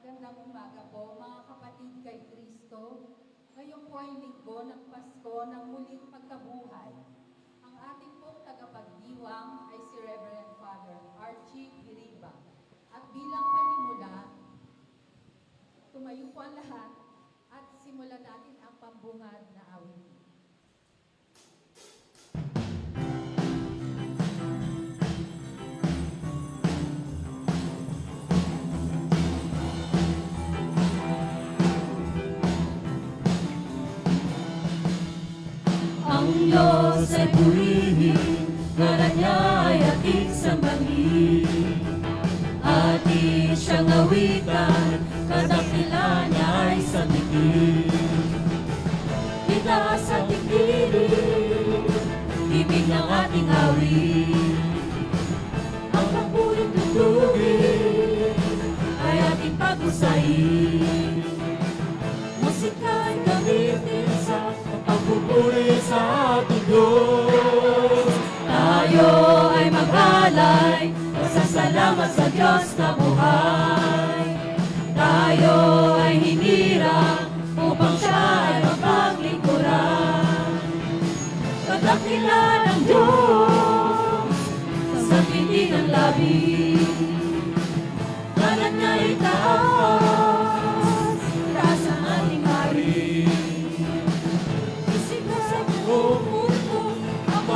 Magandang umaga po mga kapatid kay Kristo. Ngayon po ay linggo ng Pasko ng muling pagkabuhay. Ang ating pong tagapagdiwang ay si Reverend Father Archie Hiriba. At bilang panimula, tumayo po ang lahat at simulan natin ang pambungad na awit. Ang Diyos ay purihin, ngalan niya ay ating sambahin. Ating siyang awitan, kadakilan niya ay sambitin. Itaas ating diri, ibig ng ating awit. Ang pagpuring tugtugin ay ating pag-usahin. Musika ay gamitin sa pagpupuri sa ating Diyos. Tayo ay maghalay, pasasalamat sa Diyos na buhay. Tayo ay hinirang upang siya ay mapaglingkuran. Kadakilan ng Diyos sa hindi ng labi. Ngalan niya ay taas, taas ang ating hari.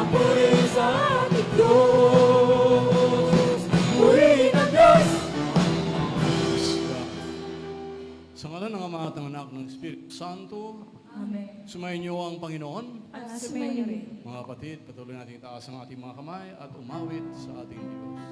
Puri sa ating Diyos, purihin ang Diyos. Sa ngalan ng Ama at ng Anak ng Espiritu Santo, Amen. sumayin niyo ang Panginoon. At sumayo rin. Mga kapatid, patuloy natin itaas ang ating mga kamay at umawit sa ating Diyos.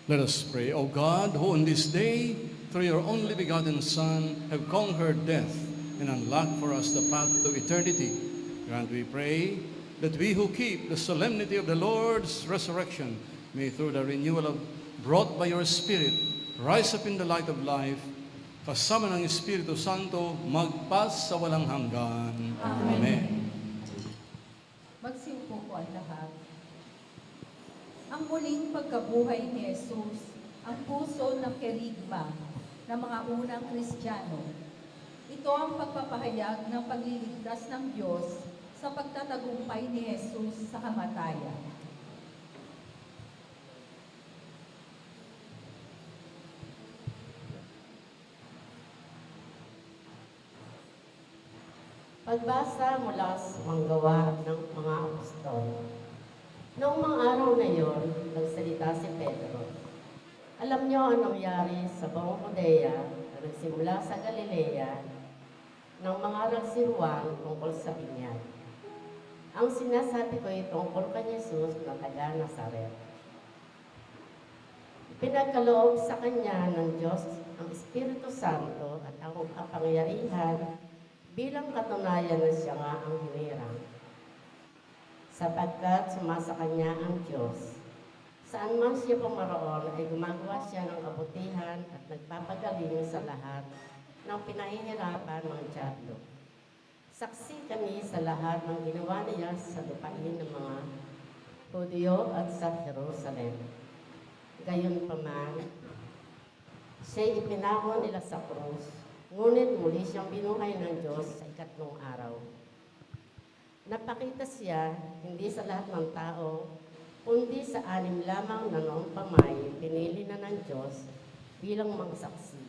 Let us pray. O God, who on this day, through your only begotten Son, have conquered death and unlocked for us the path to eternity, grant, we pray, that we who keep the solemnity of the Lord's resurrection may, through the renewal of brought by your Spirit, rise up in the light of life, kasama ng Espiritu Santo, magpas sa walang hanggan. Amen. Magsiupo po ang lahat. Ang muling pagkabuhay ni Jesus, ang puso ng kerigma ng mga unang Kristiyano. Ito ang pagpapahayag ng pagliligtas ng Diyos sa pagtatagumpay ni Jesus sa kamatayan. Pagbasa mula sa manggawa ng mga apostol. Noong mga araw na iyon, nagsalita si Pedro. Alam niyo ang nangyari sa buong Judea na nagsimula sa Galilea ng mga si Juan tungkol sa binyag. Ang sinasabi ko ay tungkol kay Jesus na taga Nazaret. Pinagkaloob sa kanya ng Diyos ang Espiritu Santo at ang kapangyarihan bilang katunayan na siya nga ang hinirang. Sapagkat sumasa kanya ang Diyos. Saan man siya pumaroon ay gumagawa siya ng kabutihan at nagpapagaling sa lahat ng pinahihirapan ng dyablo. Saksi kami sa lahat ng ginawa niya sa lupain ng mga Hudyo at sa Jerusalem. Gayunpaman, siya'y ipinako nila sa krus, ngunit muli siyang binuhay ng Diyos sa ikatlong araw. Napakita siya hindi sa lahat ng tao, kundi sa 6 lamang na noong pamay pinili na ng Diyos bilang mga saksi.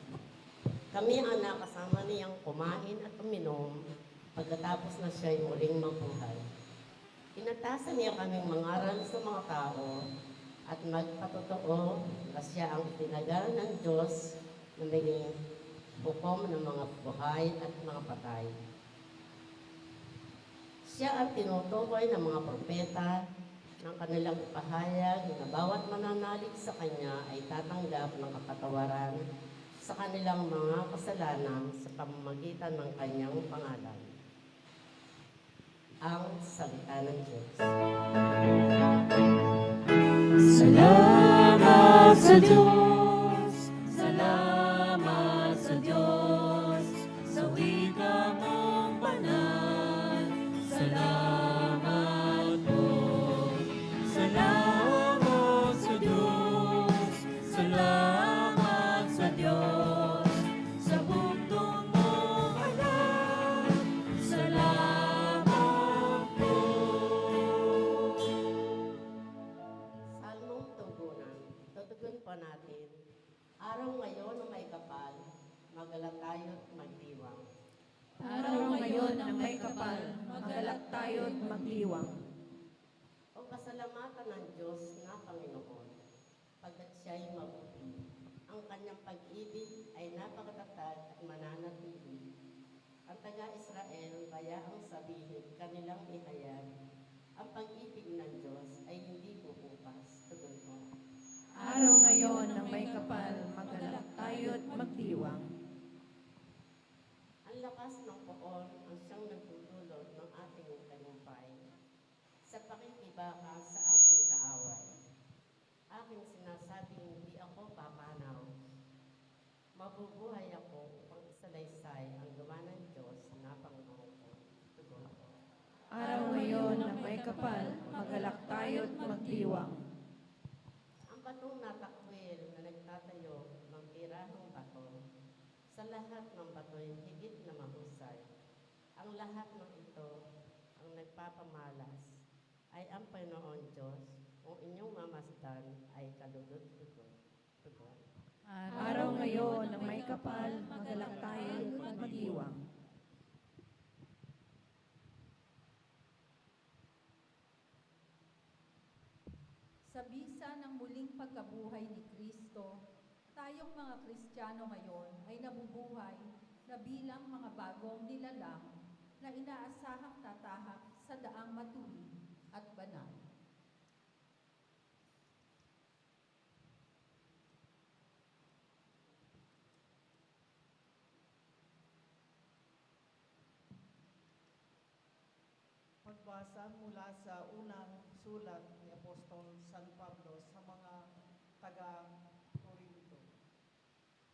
Kami ang nakasama niyang kumain at uminom pagkatapos na siya'y muling mabuhay. Inatasan niya kaming mangaral sa mga tao at magpatotoo na siya ang itinagal ng Diyos na naging hukom ng mga buhay at mga patay. Siya ang tinutukoy ng mga propeta ng kanilang ipahayag na bawat mananalig sa kanya ay tatanggap ng kapatawaran sa kanilang mga kasalanan sa pamamagitan ng kanyang pangalan. Ang salita ng Diyos. Salamat sa Diyos, salamat sa Diyos, sa wika mong banal. Salamat po, salamat sa Diyos, salamat sa Diyos, sa bugtong mong alam. Salamat po. Salmong tugunan. Tutugon po natin. Araw ngayon na may kapal, magalang tayo't magdiwang. Araw ngayon ang may kapal, magalak tayo't magliwang. O pasalamatan ng Diyos na Panginoon, pagkat siya'y mabuti. Ang kanyang pag-ibig ay napakatatag at mananatili. Ang taga-Israel, bayaang sabihin, kanilang ihayag. Ang pag-ibig ng Diyos ay hindi bubukas. Tugon mo. Araw ngayon ang may kapal, magalak tayo't magdiwang. Ang lakas ng poon ang siyang nagdudulot ng ating tagumpay sa pakikibaka sa ating kaaway. Aking sinasabing hindi ako papanaw. Mabubuhay ako upang isalaysay ang gawa ng Diyos na Panginoon ko. Tugon. Araw ngayon ang may kapal, magalak tayo't magdiwang. Ang batong natakwil na nagtatayo ng tirahong bato, sa lahat ng bato'y higit na mahusay. Ang lahat ng ito, ang nagpapamalas, ay ang Panginoon Diyos, kung inyong mamasdan ay kalulot-lugot. Tugon. Araw ngayon ang may kapal, magalak tayo't magdiwang. Sa bisa ng muling pagkabuhay ni Kristo, tayong mga Kristiyano ngayon ay nabubuhay na bilang mga bagong nilalang na inaasahang tatahak sa daang matuwid at banal. pagbasa mula sa unang sulat ni Apostol San Pablo sa mga taga-Corinto.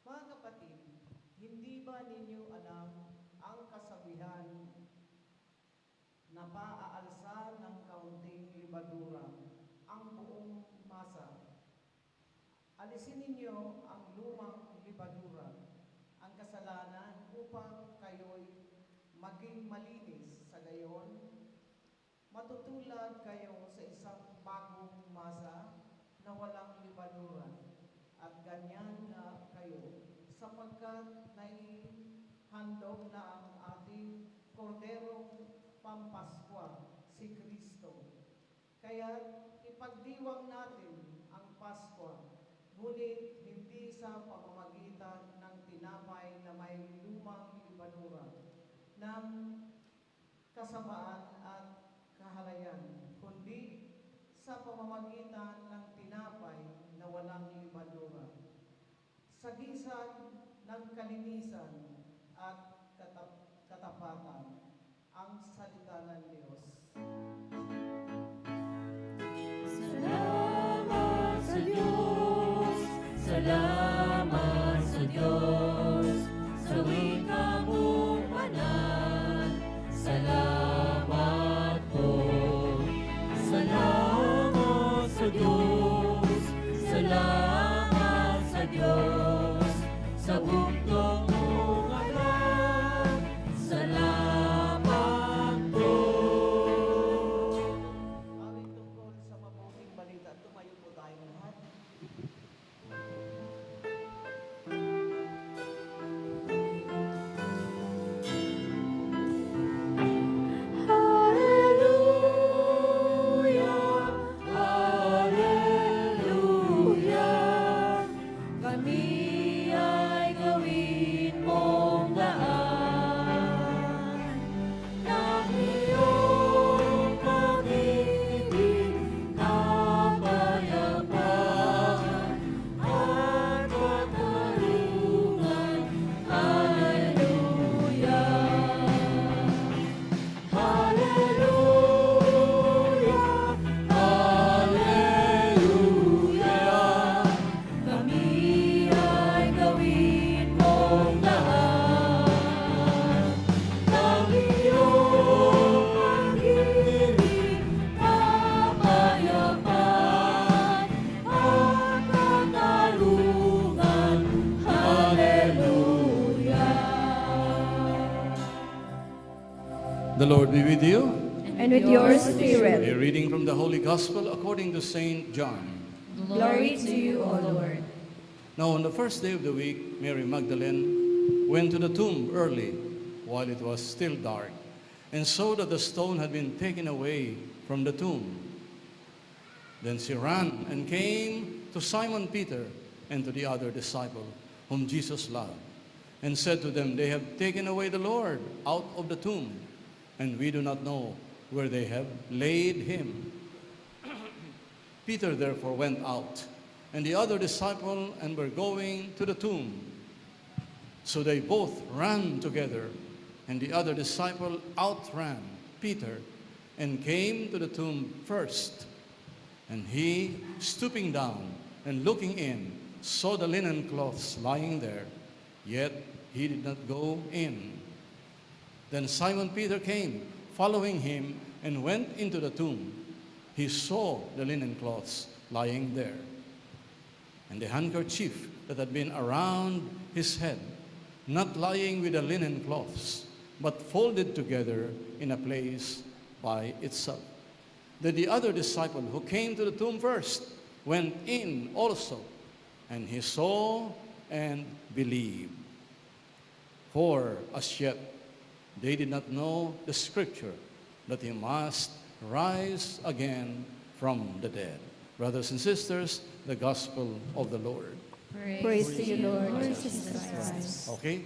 Mga kapatid, hindi ba ninyo alam ang kasabihan na paaalsa ng kaunting libadura ang buong masa? Alisin ninyo ang lumang libadura, ang kasalanan upang kayo'y maging malinis. Sa gayon, matutulad kayo sa isang bagong masa na walang libadura. At ganyan nga kayo, sapagkat naihandog na ang ating korderong pampaskwa, si Kristo. Kaya ipagdiwang natin ang Paskwa, ngunit hindi sa pamamagitan ng tinapay na may lumang libadura, ng kasamaan at kahalayan, kundi sa pamamagitan ng tinapay na walang libadura, sagisan ng kalinisan at katapatan, ang salita ng Diyos. Salamat sa Diyos, salamat sa Diyos, sa wika mong banal. Salamat po, salamat sa Diyos, salamat sa Diyos, sa bugtong mong alam. Salamat po. Aming tungkol sa mabuting balita, tumayo po tayong lahat. Hallelujah, hallelujah. Kami ay gawin mong daan ng iyong pag-ibig, kapayapaan at katarungan. Hallelujah. Hallelujah, hallelujah. Kami ay gawin mong daan ng iyong pag-ibig, kapayapaan at katarungan. Hallelujah. The Lord be with you. And with your spirit. A reading from the Holy Gospel according to Saint John. Glory to you, O Lord. Now on the first day of the week, Mary Magdalene went to the tomb early, while it was still dark, and saw that the stone had been taken away from the tomb. Then she ran and came to Simon Peter and to the other disciple, whom Jesus loved, and said to them, "They have taken away the Lord out of the tomb, and we do not know where they have laid him." Peter therefore went out, and the other disciple, and were going to the tomb. So they both ran together, and the other disciple outran Peter, and came to the tomb first. And he, stooping down and looking in, saw the linen cloths lying there, yet he did not go in. Then Simon Peter came, following him, and went into the tomb. He saw the linen cloths lying there, and the handkerchief that had been around his head, not lying with the linen cloths, but folded together in a place by itself. Then the other disciple, who came to the tomb first, went in also, and he saw and believed. For as yet they did not know the scripture, that he must rise again from the dead. Brothers and sisters, the gospel of the Lord. Praise to you, Lord Jesus Christ. Okay?